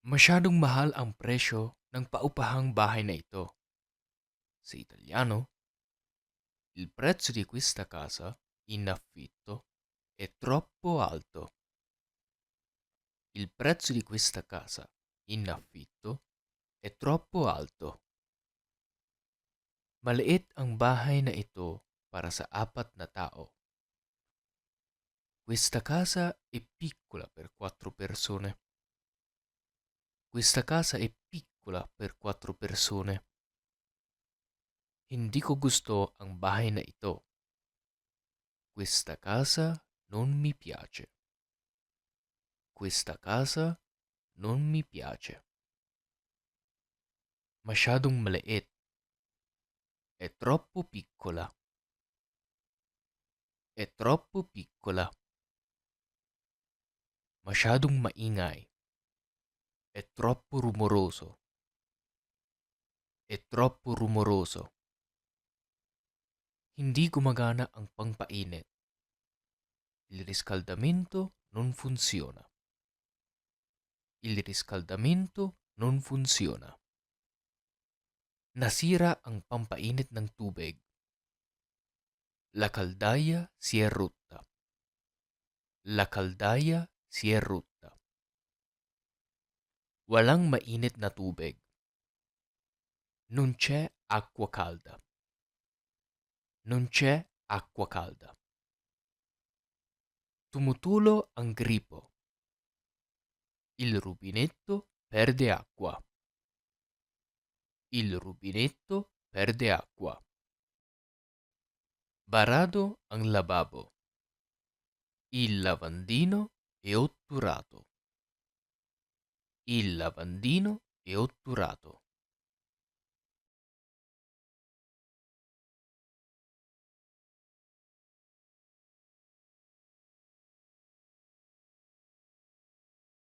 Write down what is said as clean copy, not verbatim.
Masyadong mahal ang presyo ng paupahang bahay na ito. Sa Italiano, il prezzo di questa casa in affitto è troppo alto. Il prezzo di questa casa in affitto è troppo alto. Maliit ang bahay na ito para sa apat na tao. Questa casa è piccola per 4 persone. Questa casa è piccola per 4 persone. Hindi ko gusto ang bahay na ito. Questa casa non mi piace. Questa casa non mi piace. Masyadong maliit. È troppo piccola. È troppo piccola. Masyadong maingay. È troppo rumoroso. È troppo rumoroso. Hindi gumagana ang pangpainit. Il riscaldamento non funziona. Il riscaldamento non funziona. Nasira ang pampainit ng tubig. La caldaia si è rotta. La caldaia si è rotta. Walang mainit na tubig. Non c'è acqua calda. Non c'è acqua calda. Tumutulo ang gripo. Il rubinetto perde acqua. Il rubinetto perde acqua. Barado ang lababo. Il lavandino è otturato. Il lavandino è otturato.